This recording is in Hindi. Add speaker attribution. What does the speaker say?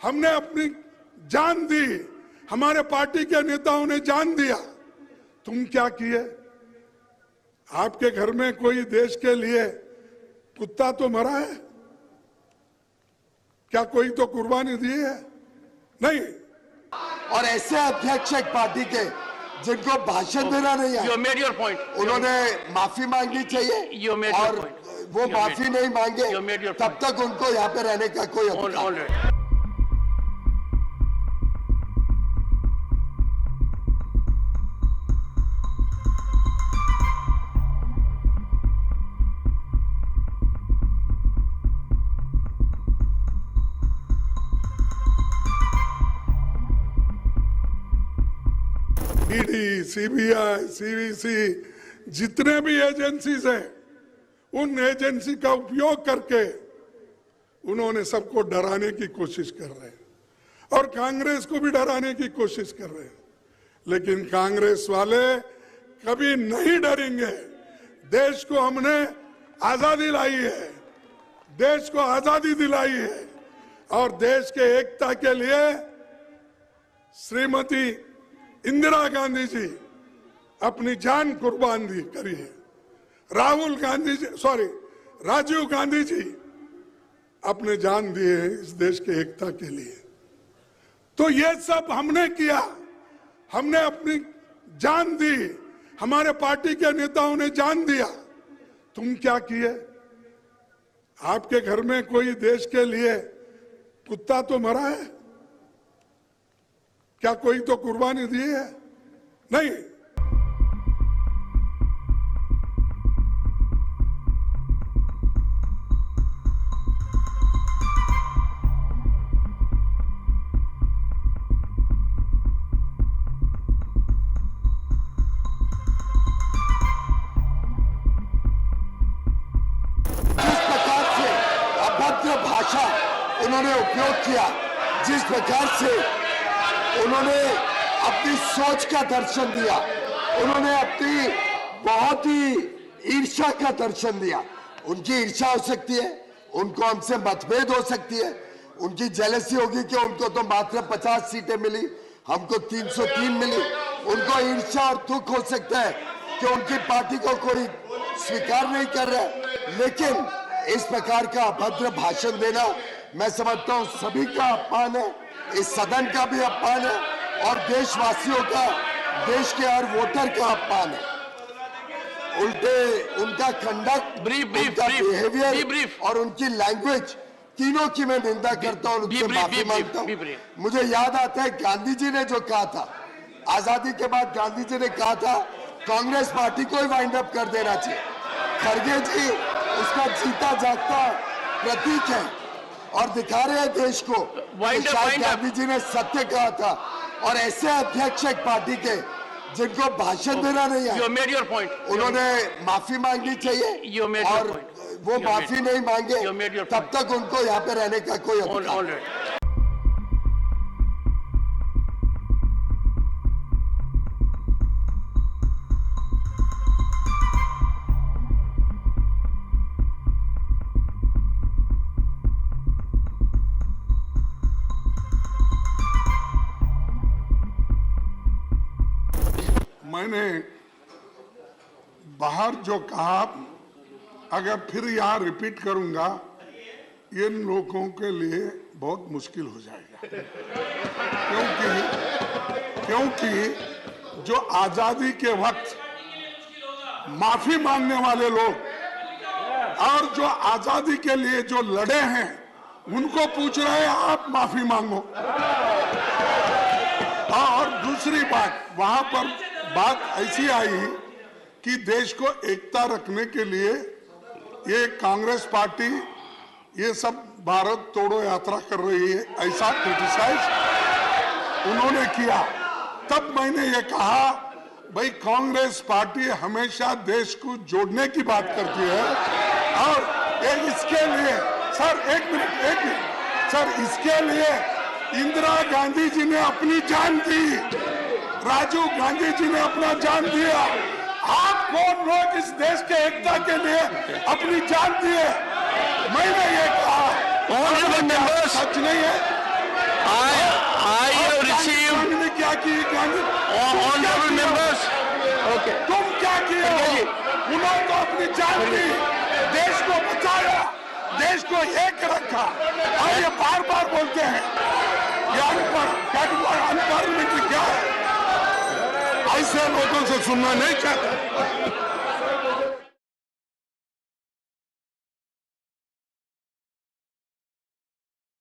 Speaker 1: हमने अपनी जान दी, हमारे पार्टी के नेताओं ने जान दिया। तुम क्या किए? आपके घर में कोई देश के लिए कुत्ता तो मरा है? क्या कोई तो कुर्बानी दी है? नहीं।
Speaker 2: और ऐसे अध्यक्ष एक पार्टी के जिनको भाषण देना नहीं है, उन्होंने माफी मांगनी चाहिए, और वो माफी नहीं मांगे तब तक उनको यहाँ पे रहने का कोई अधिकार।
Speaker 1: ईडी, सीबीआई, सीवीसी, जितने भी एजेंसीज हैं, उन एजेंसी का उपयोग करके उन्होंने सबको डराने की कोशिश कर रहे हैं और कांग्रेस को भी डराने की कोशिश कर रहे हैं। लेकिन कांग्रेस वाले कभी नहीं डरेंगे। देश को हमने आजादी लाई है, देश को आजादी दिलाई है, और देश के एकता के लिए श्रीमती इंदिरा गांधी जी अपनी जान कुर्बान दी करी है। राजीव गांधी जी अपने जान दिए हैं इस देश के एकता के लिए। तो ये सब हमने किया, हमने अपनी जान दी, हमारे पार्टी के नेताओं ने जान दिया। तुम क्या किए? आपके घर में कोई देश के लिए कुत्ता तो मरा है? क्या कोई तो कुर्बानी दी है? नहीं।
Speaker 2: जिस प्रकार से अभद्र भाषा उन्होंने उपयोग किया, जिस प्रकार से उन्होंने अपनी सोच का दर्शन दिया, उन्होंने अपनी बहुत ही ईर्ष्या का दर्शन दिया। उनकी ईर्ष्या हो सकती है, उनको हमसे मतभेद हो सकती है, उनकी जेलसी होगी कि उनको तो मात्र 50 सीटें मिली, हमको 303 मिली। उनको ईर्ष्या और दुख हो सकता है कि उनकी पार्टी को कोई स्वीकार नहीं कर रहा है। लेकिन इस प्रकार का अभद्र भाषण देना मैं समझता हूं सभी का अपमान है, इस सदन का भी अपमान है और देशवासियों का, देश के हर वोटर का अपमान है। उल्टे उनका कंडक्ट, उनका बिहेवियर और उनकी लैंग्वेज, तीनों की मैं निंदा करता हूं, उनसे माफी मांगता हूं। मुझे याद आता है गांधी जी ने जो कहा था, आजादी के बाद गांधी जी ने कहा था कांग्रेस पार्टी को ही वाइंड अप कर देना चाहिए। खड़गे जी उसका जीता जागता प्रतीक है और दिखा रहे हैं देश को शायद गांधी जी ने सत्य कहा था। और ऐसे अध्यक्ष एक पार्टी के जिनको भाषण देना नहीं है, उन्होंने माफी मांगनी चाहिए, और वो माफी नहीं मांगे तब तक उनको यहाँ पे रहने का कोई अधिकार।
Speaker 1: मैंने बाहर जो कहा, अगर फिर यहाँ रिपीट करूंगा, इन लोगों के लिए बहुत मुश्किल हो जाएगा। क्योंकि जो आजादी के वक्त माफी मांगने वाले लोग और जो आजादी के लिए जो लड़े हैं, उनको पूछ रहे हैं आप माफी मांगो। और दूसरी बात, वहां पर बात ऐसी आई कि देश को एकता रखने के लिए ये कांग्रेस पार्टी ये सब भारत तोड़ो यात्रा कर रही है, ऐसा क्रिटिसाइज उन्होंने किया। तब मैंने ये कहा, भाई कांग्रेस पार्टी हमेशा देश को जोड़ने की बात करती है, और इसके लिए सर एक मिनट सर, इसके लिए इंदिरा गांधी जी ने अपनी जान दी, राजीव गांधी जी ने अपना जान दिया। आप कौन लोग इस देश के एकता के लिए अपनी जान दिए? मैंने ये कहा, सच नहीं है। ऑनरेबल मेंबर्स,
Speaker 2: ओके
Speaker 1: तुम क्या किए हो? उन्होंने तो अपनी जान दी, देश को बचाया, देश को एक रखा, और ये बार बार बोलते हैं ये अनपार्लियामेंट्री क्या है? ऐसे लोगों से सुनना नहीं चाहता।